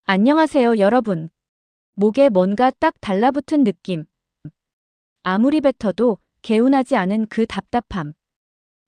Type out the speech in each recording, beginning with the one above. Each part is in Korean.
안녕하세요, 여러분. 목에 뭔가 딱 달라붙은 느낌. 아무리 뱉어도 개운하지 않은 그 답답함.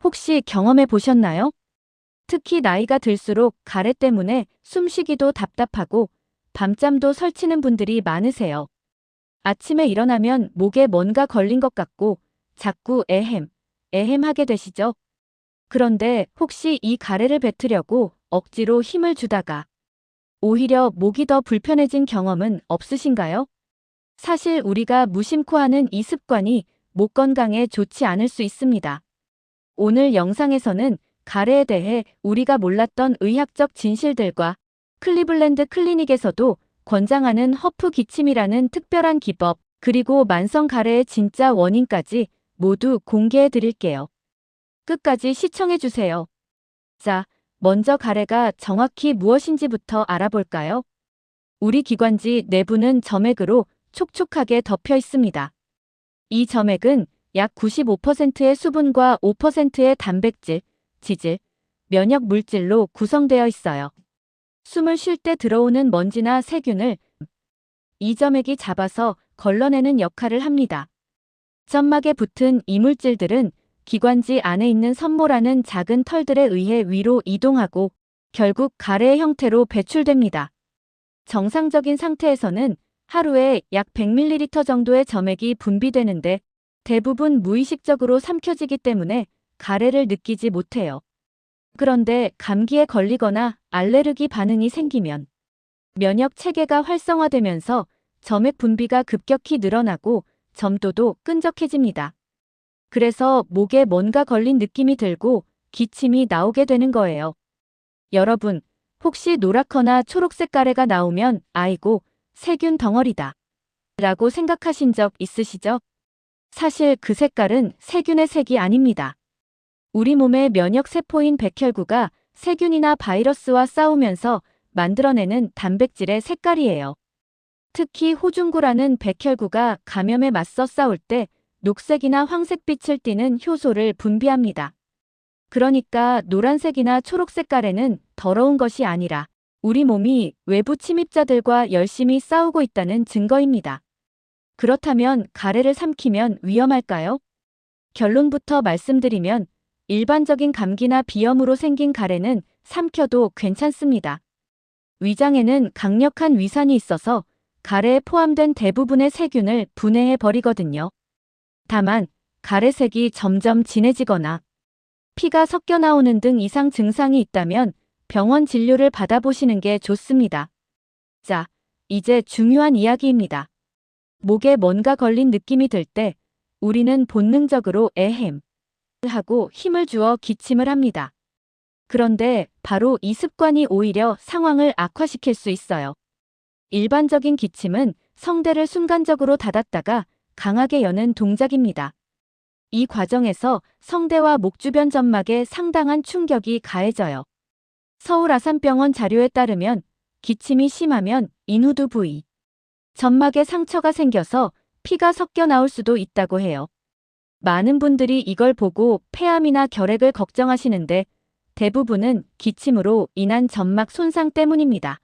혹시 경험해 보셨나요? 특히 나이가 들수록 가래 때문에 숨쉬기도 답답하고 밤잠도 설치는 분들이 많으세요. 아침에 일어나면 목에 뭔가 걸린 것 같고 자꾸 애헴하게 되시죠? 그런데 혹시 이 가래를 뱉으려고 억지로 힘을 주다가 오히려 목이 더 불편해진 경험은 없으신가요? 사실 우리가 무심코 하는 이 습관이 목 건강에 좋지 않을 수 있습니다. 오늘 영상에서는 가래에 대해 우리가 몰랐던 의학적 진실들과 클리블랜드 클리닉에서도 권장하는 허프 기침이라는 특별한 기법, 그리고 만성 가래의 진짜 원인까지 모두 공개해 드릴게요. 끝까지 시청해 주세요. 자, 먼저 가래가 정확히 무엇인지부터 알아볼까요? 우리 기관지 내부는 점액으로 촉촉하게 덮여 있습니다. 이 점액은 약 95%의 수분과 5%의 단백질, 지질, 면역 물질로 구성되어 있어요. 숨을 쉴 때 들어오는 먼지나 세균을 이 점액이 잡아서 걸러내는 역할을 합니다. 점막에 붙은 이물질들은 기관지 안에 있는 섬모라는 작은 털들에 의해 위로 이동하고 결국 가래의 형태로 배출됩니다. 정상적인 상태에서는 하루에 약 100ml 정도의 점액이 분비되는데 대부분 무의식적으로 삼켜지기 때문에 가래를 느끼지 못해요. 그런데 감기에 걸리거나 알레르기 반응이 생기면 면역 체계가 활성화되면서 점액 분비가 급격히 늘어나고 점도도 끈적해집니다. 그래서 목에 뭔가 걸린 느낌이 들고 기침이 나오게 되는 거예요. 여러분, 혹시 노랗거나 초록색 가래가 나오면 아이고, 세균 덩어리다 라고 생각하신 적 있으시죠? 사실 그 색깔은 세균의 색이 아닙니다. 우리 몸의 면역 세포인 백혈구가 세균이나 바이러스와 싸우면서 만들어내는 단백질의 색깔이에요. 특히 호중구라는 백혈구가 감염에 맞서 싸울 때 녹색이나 황색빛을 띠는 효소를 분비합니다. 그러니까 노란색이나 초록색 가래는 더러운 것이 아니라 우리 몸이 외부 침입자들과 열심히 싸우고 있다는 증거입니다. 그렇다면 가래를 삼키면 위험할까요? 결론부터 말씀드리면 일반적인 감기나 비염으로 생긴 가래는 삼켜도 괜찮습니다. 위장에는 강력한 위산이 있어서 가래에 포함된 대부분의 세균을 분해해 버리거든요. 다만 가래색이 점점 진해지거나 피가 섞여 나오는 등 이상 증상이 있다면 병원 진료를 받아보시는 게 좋습니다. 자, 이제 중요한 이야기입니다. 목에 뭔가 걸린 느낌이 들 때 우리는 본능적으로 에헴 하고 힘을 주어 기침을 합니다. 그런데 바로 이 습관이 오히려 상황을 악화시킬 수 있어요. 일반적인 기침은 성대를 순간적으로 닫았다가 강하게 여는 동작입니다. 이 과정에서 성대와 목 주변 점막에 상당한 충격이 가해져요. 서울아산병원 자료에 따르면 기침이 심하면 인후두 부위, 점막에 상처가 생겨서 피가 섞여 나올 수도 있다고 해요. 많은 분들이 이걸 보고 폐암이나 결핵을 걱정하시는데 대부분은 기침으로 인한 점막 손상 때문입니다.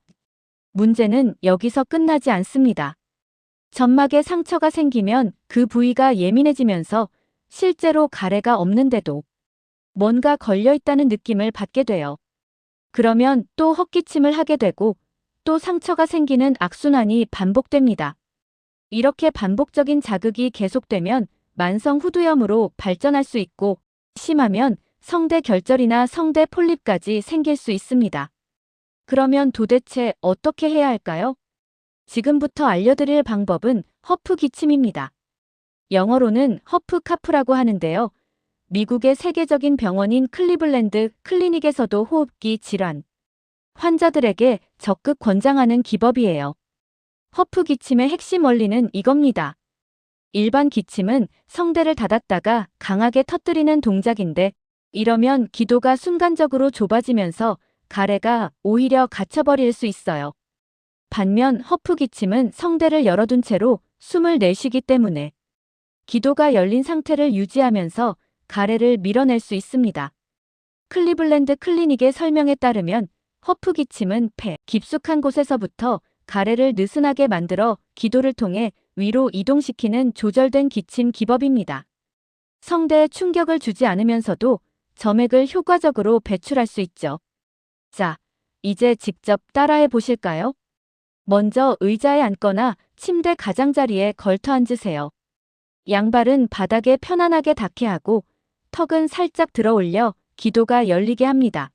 문제는 여기서 끝나지 않습니다. 점막에 상처가 생기면 그 부위가 예민해지면서 실제로 가래가 없는데도 뭔가 걸려있다는 느낌을 받게 돼요. 그러면 또 헛기침을 하게 되고 또 상처가 생기는 악순환이 반복됩니다. 이렇게 반복적인 자극이 계속되면 만성 후두염으로 발전할 수 있고 심하면 성대 결절이나 성대 폴립까지 생길 수 있습니다. 그러면 도대체 어떻게 해야 할까요? 지금부터 알려드릴 방법은 허프 기침입니다. 영어로는 허프 카프라고 하는데요. 미국의 세계적인 병원인 클리블랜드 클리닉에서도 호흡기 질환 환자들에게 적극 권장하는 기법이에요. 허프 기침의 핵심 원리는 이겁니다. 일반 기침은 성대를 닫았다가 강하게 터뜨리는 동작인데 이러면 기도가 순간적으로 좁아지면서 가래가 오히려 갇혀버릴 수 있어요. 반면 허프 기침은 성대를 열어둔 채로 숨을 내쉬기 때문에 기도가 열린 상태를 유지하면서 가래를 밀어낼 수 있습니다. 클리블랜드 클리닉의 설명에 따르면 허프 기침은 폐 깊숙한 곳에서부터 가래를 느슨하게 만들어 기도를 통해 위로 이동시키는 조절된 기침 기법입니다. 성대에 충격을 주지 않으면서도 점액을 효과적으로 배출할 수 있죠. 자, 이제 직접 따라해 보실까요? 먼저 의자에 앉거나 침대 가장자리에 걸터 앉으세요. 양발은 바닥에 편안하게 닿게 하고 턱은 살짝 들어 올려 기도가 열리게 합니다.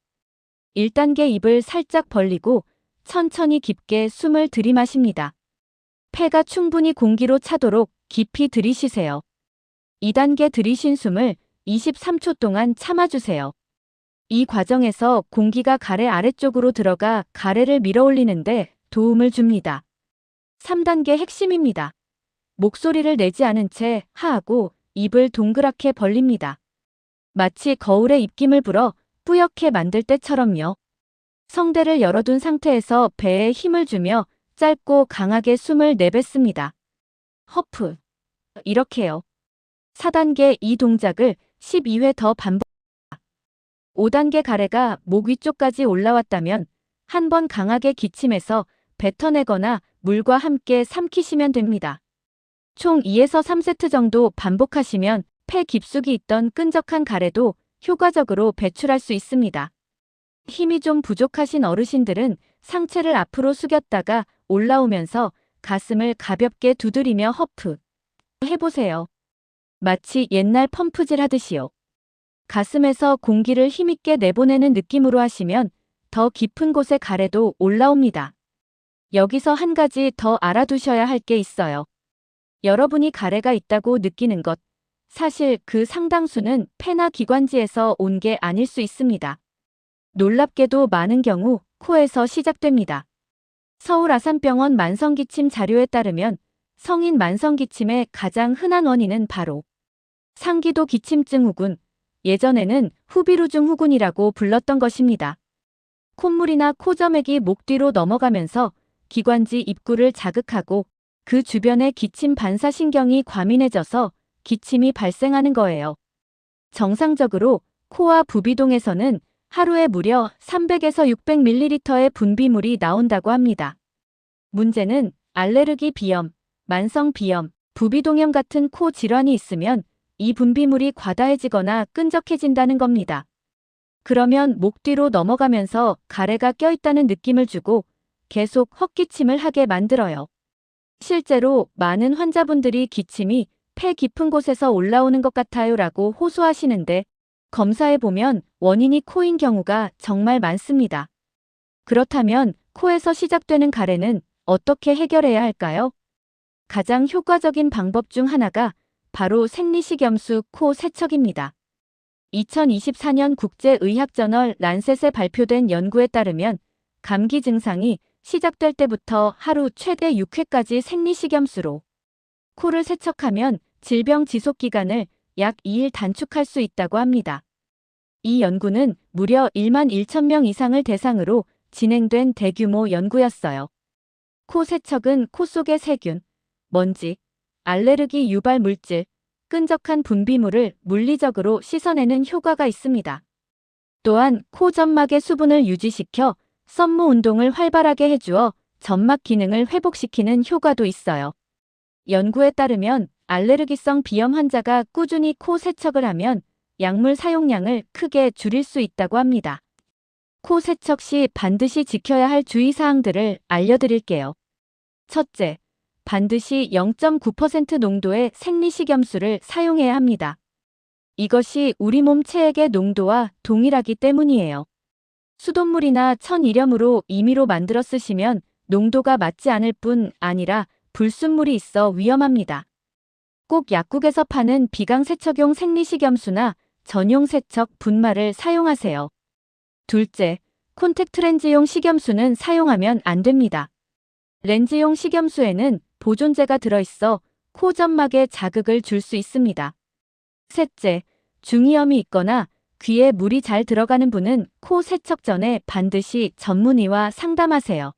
1단계 입을 살짝 벌리고 천천히 깊게 숨을 들이마십니다. 폐가 충분히 공기로 차도록 깊이 들이쉬세요. 2단계 들이쉰 숨을 23초 동안 참아주세요. 이 과정에서 공기가 가래 아래쪽으로 들어가 가래를 밀어 올리는데 도움을 줍니다. 3단계 핵심입니다. 목소리를 내지 않은 채 하하고 입을 동그랗게 벌립니다. 마치 거울에 입김을 불어 뿌옇게 만들 때처럼요. 성대를 열어둔 상태에서 배에 힘을 주며 짧고 강하게 숨을 내뱉습니다. 허프. 이렇게요. 4단계 이 동작을 12회 더 반복합니다. 5단계 가래가 목 위쪽까지 올라왔다면 한 번 강하게 기침해서 뱉어내거나 물과 함께 삼키시면 됩니다. 총 2에서 3세트 정도 반복하시면 폐 깊숙이 있던 끈적한 가래도 효과적으로 배출할 수 있습니다. 힘이 좀 부족하신 어르신들은 상체를 앞으로 숙였다가 올라오면서 가슴을 가볍게 두드리며 허프 해보세요. 마치 옛날 펌프질 하듯이요. 가슴에서 공기를 힘있게 내보내는 느낌으로 하시면 더 깊은 곳의 가래도 올라옵니다. 여기서 한 가지 더 알아두셔야 할 게 있어요. 여러분이 가래가 있다고 느끼는 것, 사실 그 상당수는 폐나 기관지에서 온 게 아닐 수 있습니다. 놀랍게도 많은 경우 코에서 시작됩니다. 서울 아산병원 만성기침 자료에 따르면 성인 만성기침의 가장 흔한 원인은 바로 상기도 기침증 후군, 예전에는 후비루증 후군이라고 불렀던 것입니다. 콧물이나 코점액이 목 뒤로 넘어가면서 기관지 입구를 자극하고 그 주변의 기침 반사신경이 과민해져서 기침이 발생하는 거예요. 정상적으로 코와 부비동에서는 하루에 무려 300에서 600ml의 분비물이 나온다고 합니다. 문제는 알레르기 비염, 만성 비염, 부비동염 같은 코 질환이 있으면 이 분비물이 과다해지거나 끈적해진다는 겁니다. 그러면 목 뒤로 넘어가면서 가래가 껴있다는 느낌을 주고 계속 헛기침을 하게 만들어요. 실제로 많은 환자분들이 기침이 폐 깊은 곳에서 올라오는 것 같아요 라고 호소하시는데 검사해보면 원인이 코인 경우가 정말 많습니다. 그렇다면 코에서 시작되는 가래는 어떻게 해결해야 할까요? 가장 효과적인 방법 중 하나가 바로 생리식염수 코 세척입니다. 2024년 국제의학저널 란셋에 발표된 연구에 따르면 감기 증상이 시작될 때부터 하루 최대 6회까지 생리식염수로 코를 세척하면 질병 지속기간을 약 2일 단축할 수 있다고 합니다. 이 연구는 무려 1만 1천 명 이상을 대상으로 진행된 대규모 연구였어요. 코 세척은 코 속의 세균, 먼지, 알레르기 유발 물질, 끈적한 분비물을 물리적으로 씻어내는 효과가 있습니다. 또한 코 점막의 수분을 유지시켜 썸모 운동을 활발하게 해주어 점막 기능을 회복시키는 효과도 있어요. 연구에 따르면 알레르기성 비염 환자가 꾸준히 코 세척을 하면 약물 사용량을 크게 줄일 수 있다고 합니다. 코 세척 시 반드시 지켜야 할 주의사항들을 알려드릴게요. 첫째, 반드시 0.9% 농도의 생리식염수를 사용해야 합니다. 이것이 우리 몸 체액의 농도와 동일하기 때문이에요. 수돗물이나 천일염으로 임의로 만들어 쓰시면 농도가 맞지 않을 뿐 아니라 불순물이 있어 위험합니다. 꼭 약국에서 파는 비강세척용 생리식염수나 전용 세척 분말을 사용하세요. 둘째, 콘택트 렌즈용 식염수는 사용하면 안 됩니다. 렌즈용 식염수에는 보존제가 들어있어 코 점막에 자극을 줄 수 있습니다. 셋째, 중이염이 있거나 귀에 물이 잘 들어가는 분은 코 세척 전에 반드시 전문의와 상담하세요.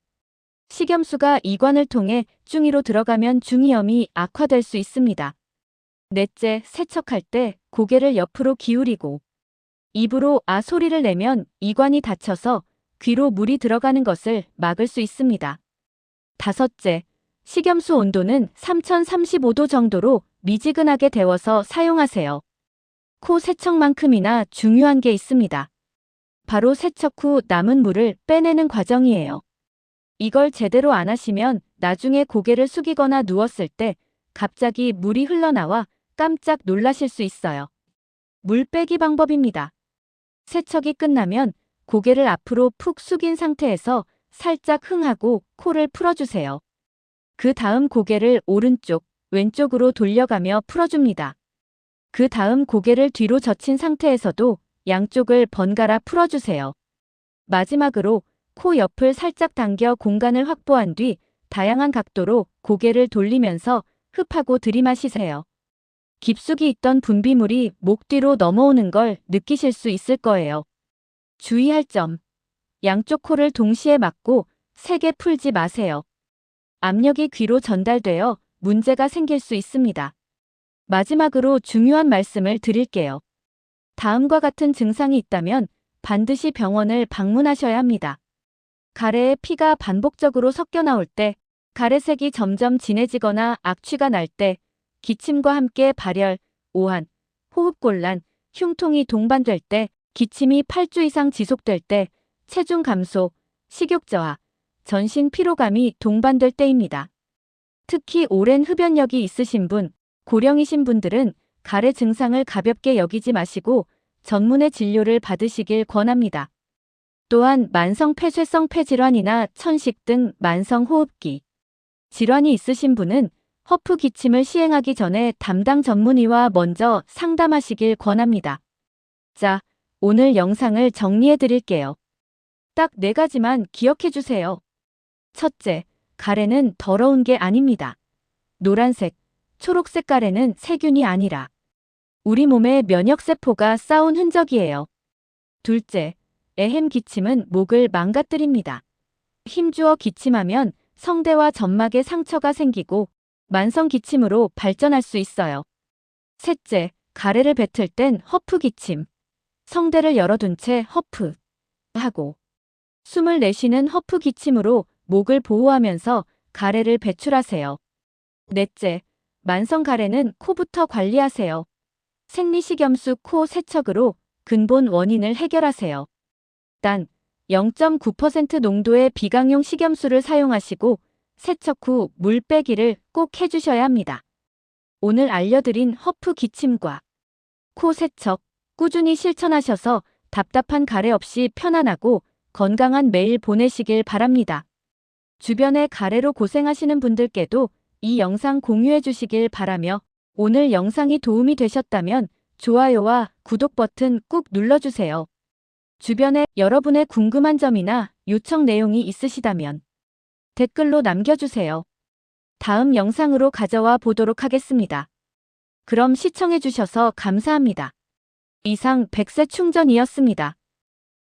식염수가 이관을 통해 중이로 들어가면 중이염이 악화될 수 있습니다. 넷째, 세척할 때 고개를 옆으로 기울이고 입으로 아 소리를 내면 이관이 닫혀서 귀로 물이 들어가는 것을 막을 수 있습니다. 다섯째, 식염수 온도는 3035도 정도로 미지근하게 데워서 사용하세요. 코 세척만큼이나 중요한 게 있습니다. 바로 세척 후 남은 물을 빼내는 과정이에요. 이걸 제대로 안 하시면 나중에 고개를 숙이거나 누웠을 때 갑자기 물이 흘러나와 깜짝 놀라실 수 있어요. 물 빼기 방법입니다. 세척이 끝나면 고개를 앞으로 푹 숙인 상태에서 살짝 흥하고 코를 풀어주세요. 그 다음 고개를 오른쪽, 왼쪽으로 돌려가며 풀어줍니다. 그 다음 고개를 뒤로 젖힌 상태에서도 양쪽을 번갈아 풀어주세요. 마지막으로 코 옆을 살짝 당겨 공간을 확보한 뒤 다양한 각도로 고개를 돌리면서 흡하고 들이마시세요. 깊숙이 있던 분비물이 목 뒤로 넘어오는 걸 느끼실 수 있을 거예요. 주의할 점. 양쪽 코를 동시에 막고 세게 풀지 마세요. 압력이 귀로 전달되어 문제가 생길 수 있습니다. 마지막으로 중요한 말씀을 드릴게요. 다음과 같은 증상이 있다면 반드시 병원을 방문하셔야 합니다. 가래에 피가 반복적으로 섞여 나올 때, 가래색이 점점 진해지거나 악취가 날 때, 기침과 함께 발열, 오한, 호흡곤란, 흉통이 동반될 때, 기침이 8주 이상 지속될 때, 체중 감소, 식욕 저하, 전신 피로감이 동반될 때입니다. 특히 오랜 흡연력이 있으신 분, 고령이신 분들은 가래 증상을 가볍게 여기지 마시고 전문의 진료를 받으시길 권합니다. 또한 만성 폐쇄성 폐질환이나 천식 등 만성 호흡기 질환이 있으신 분은 허프 기침을 시행하기 전에 담당 전문의와 먼저 상담하시길 권합니다. 자, 오늘 영상을 정리해 드릴게요. 딱 4가지만 기억해 주세요. 첫째, 가래는 더러운 게 아닙니다. 노란색, 초록색 가래는 세균이 아니라 우리 몸의 면역세포가 쌓은 흔적이에요. 둘째, 에헴 기침은 목을 망가뜨립니다. 힘주어 기침하면 성대와 점막에 상처가 생기고 만성 기침으로 발전할 수 있어요. 셋째, 가래를 뱉을 땐 허프 기침. 성대를 열어둔 채 허프 하고 숨을 내쉬는 허프 기침으로 목을 보호하면서 가래를 배출하세요. 넷째, 만성 가래는 코부터 관리하세요. 생리식염수 코 세척으로 근본 원인을 해결하세요. 단 0.9% 농도의 비강용 식염수를 사용하시고 세척 후 물 빼기를 꼭 해주셔야 합니다. 오늘 알려드린 허프 기침과 코 세척 꾸준히 실천하셔서 답답한 가래 없이 편안하고 건강한 매일 보내시길 바랍니다. 주변에 가래로 고생하시는 분들께도 이 영상 공유해 주시길 바라며 오늘 영상이 도움이 되셨다면 좋아요와 구독 버튼 꾹 눌러주세요. 주변에 여러분의 궁금한 점이나 요청 내용이 있으시다면 댓글로 남겨주세요. 다음 영상으로 가져와 보도록 하겠습니다. 그럼 시청해 주셔서 감사합니다. 이상 100세 충전이었습니다.